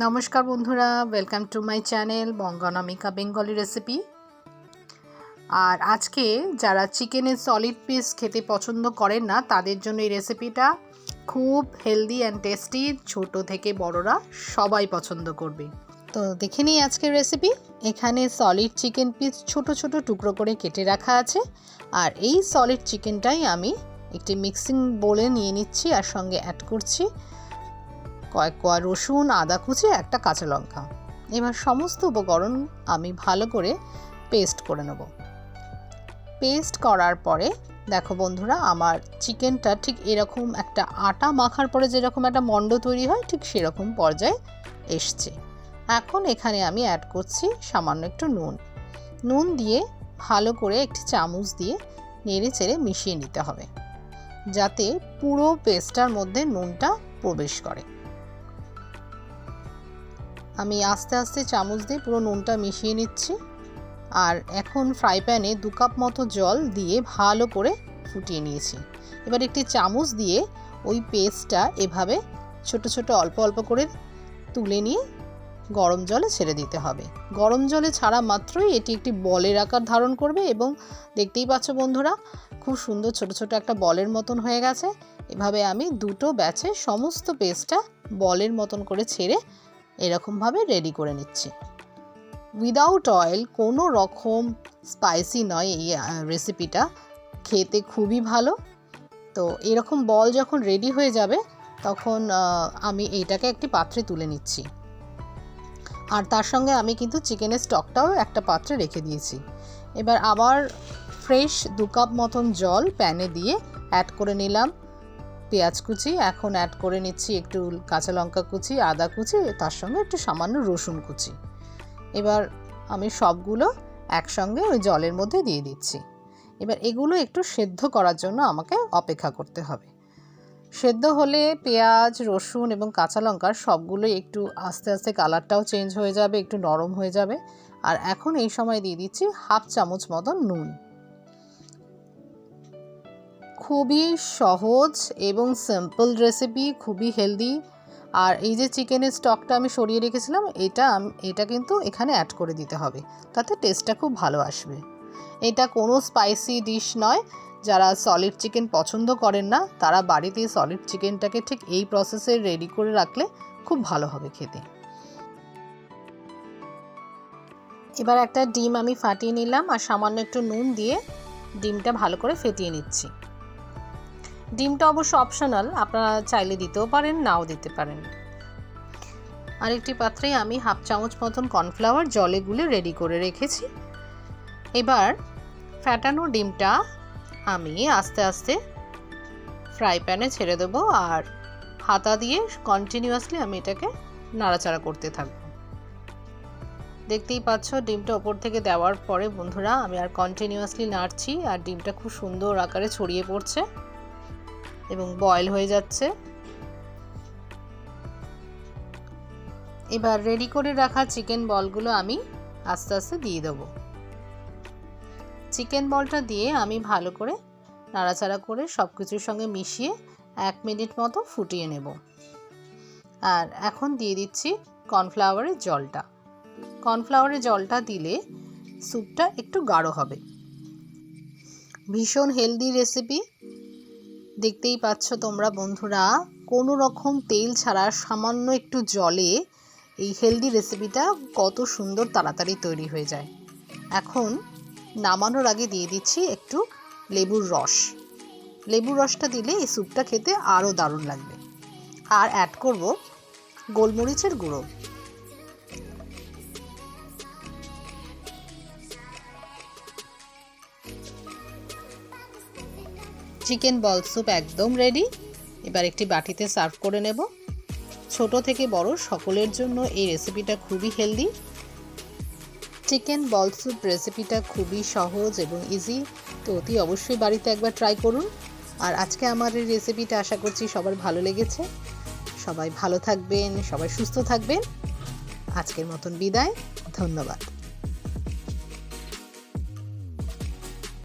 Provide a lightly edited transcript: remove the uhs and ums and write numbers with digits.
নমস্কার বন্ধুরা, welcome to my channel Banganamika Bengali recipe. আর আজকে যারা চিকেনের সলিড পিস খেতে পছন্দ করেন না তাদের জন্য এই রেসিপিটা খুব হেলদি অ্যান্ড টেস্টি। ছোট থেকে বড়রা সবাই পছন্দ করবে। তো দেখে নিই আজকের রেসিপি। এখানে সলিড চিকেন পিস ছোট ছোট টুকরো করে কেটে রাখা আছে। আর এই সলিড চিকেনটাই আমি একটি মিক্সিং বোলে নিয়ে নিচ্ছি, আর সঙ্গে অ্যাড করছি কয়েক কোয়া রসুন, আদা কুচি, একটা কাঁচা লঙ্কা। এবার সমস্ত উপকরণ আমি ভালো করে পেস্ট করে নেব। পেস্ট করার পরে দেখো বন্ধুরা, আমার চিকেনটা ঠিক এরকম একটা আটা মাখার পরে যেরকম একটা মণ্ড তৈরি হয় ঠিক সেরকম পর্যায়ে এসছে। এখন এখানে আমি অ্যাড করছি সামান্য একটু নুন দিয়ে ভালো করে একটি চামচ দিয়ে নেড়ে চেড়ে মিশিয়ে নিতে হবে, যাতে পুরো পেস্টটার মধ্যে নুনটা প্রবেশ করে। আমি আস্তে আস্তে চামচ দিয়ে পুরো নুনটা মিশিয়ে নিচ্ছি। আর এখন ফ্রাই প্যানে 2 কাপ মতো জল দিয়ে ভালো করে ফুটিয়ে নিয়েছি। এবার একটি চামচ দিয়ে ওই পেস্টটা এভাবে ছোট ছোট অল্প অল্প করে তুলে নিয়ে গরম জলে ছেড়ে দিতে হবে। গরম জলে ছাড়া মাত্রই এটি একটি বলের আকার ধারণ করবে, এবং দেখতেই পাচ্ছ বন্ধুরা, খুব সুন্দর ছোট ছোট একটা বলের মতন হয়ে গেছে। এভাবে আমি দুটো ব্যাচে সমস্ত পেস্টটা বলের মতন করে ছেড়ে এরকমভাবে রেডি করে নিচ্ছি। উইদাউট অয়েল, কোনো রকম স্পাইসি নয় এই রেসিপিটা, খেতে খুবই ভালো। তো এরকম বল যখন রেডি হয়ে যাবে তখন আমি এইটাকে একটি পাত্রে তুলে নিচ্ছি। আর তার সঙ্গে আমি কিন্তু চিকেনের স্টকটাও একটা পাত্রে রেখে দিয়েছি। এবার আবার ফ্রেশ 2 কাপ মতন জল প্যানে দিয়ে অ্যাড করে নিলাম পেঁয়াজ কুচি। এখন অ্যাড করে নিচ্ছি একটু কাঁচা লঙ্কা কুচি, আদা কুচি, তার সঙ্গে একটু সামান্য রসুন কুচি। এবার আমি সবগুলো একসঙ্গে ওই জলের মধ্যে দিয়ে দিচ্ছি। এবার এগুলো একটু সেদ্ধ করার জন্য আমাকে অপেক্ষা করতে হবে। সেদ্ধ হলে পেঁয়াজ, রসুন এবং কাঁচা লঙ্কার সবগুলো একটু আস্তে আস্তে কালারটাও চেঞ্জ হয়ে যাবে, একটু নরম হয়ে যাবে। আর এখন এই সময় দিয়ে দিচ্ছি 1/2 চামচ মতন নুন। খুবই সহজ এবং সিম্পল রেসিপি, খুবই হেলদি। আর এই যে চিকেনের স্টকটা আমি সরিয়ে রেখেছিলাম, এটা কিন্তু এখানে অ্যাড করে দিতে হবে, তাতে টেস্টটা খুব ভালো আসবে। এটা কোনো স্পাইসি ডিশ নয়। যারা সলিড চিকেন পছন্দ করেন না তারা বাড়িতে সলিড চিকেনটাকে ঠিক এই প্রসেসে রেডি করে রাখলে খুব ভালো হবে খেতে। এবার একটা ডিম আমি ফাটিয়ে নিলাম, আর সামান্য একটু নুন দিয়ে ডিমটা ভালো করে ফেটিয়ে নিচ্ছি। ডিমটা অবশ্য অপশনাল, আপনারা চাইলে দিতেও পারেন, নাও দিতে পারেন। আরেকটি পাত্রে আমি 1/2 চামচ মতন কর্নফ্লাওয়ার জলে গুলে রেডি করে রেখেছি। এবার ফ্যাটানো ডিমটা আমি আস্তে আস্তে ফ্রাই প্যানে ছেড়ে দেবো, আর হাতা দিয়ে কন্টিনিউয়াসলি আমি এটাকে নাড়াচাড়া করতে থাকবো। দেখতেই পাচ্ছ ডিমটা ওপর থেকে দেওয়ার পরে বন্ধুরা আমি আর কন্টিনিউয়াসলি নাড়ছি, আর ডিমটা খুব সুন্দর আকারে ছড়িয়ে পড়ছে এবং বয়েল হয়ে যাচ্ছে। এবার রেডি করে রাখা চিকেন বলগুলো আমি আস্তে আস্তে দিয়ে দেবো। চিকেন বলটা দিয়ে আমি ভালো করে নাড়াচাড়া করে সব কিছুর সঙ্গে মিশিয়ে 1 মিনিট মতো ফুটিয়ে নেব। আর এখন দিয়ে দিচ্ছি কর্নফ্লাওয়ারের জলটা। কর্নফ্লাওয়ারের জলটা দিলে স্যুপটা একটু গাঢ় হবে। ভীষণ হেলদি রেসিপি। দেখতেই পাচ্ছ তোমরা বন্ধুরা, কোনো রকম তেল ছাড়া সামান্য একটু জলে এই হেলদি রেসিপিটা কত সুন্দর তাড়াতাড়ি তৈরি হয়ে যায়। এখন নামানোর আগে দিয়ে দিচ্ছি একটু লেবুর রস। লেবুর রসটা দিলে এই স্যুপটা খেতে আরও দারুণ লাগবে। আর অ্যাড করব গোলমরিচের গুঁড়ো। চিকেন বল স্যুপ একদম রেডি। এবার একটি বাটিতে সার্ভ করে নেব। ছোট থেকে বড় সকলের জন্য এই রেসিপিটা খুবই হেলদি। চিকেন বল স্যুপ রেসিপিটা খুবই সহজ এবং ইজি, তো অতি অবশ্যই বাড়িতে একবার ট্রাই করুন। আর আজকে আমার এই রেসিপিটা আশা করছি সবার ভালো লেগেছে। সবাই ভালো থাকবেন, সবাই সুস্থ থাকবেন। আজকের মতন বিদায়, ধন্যবাদ।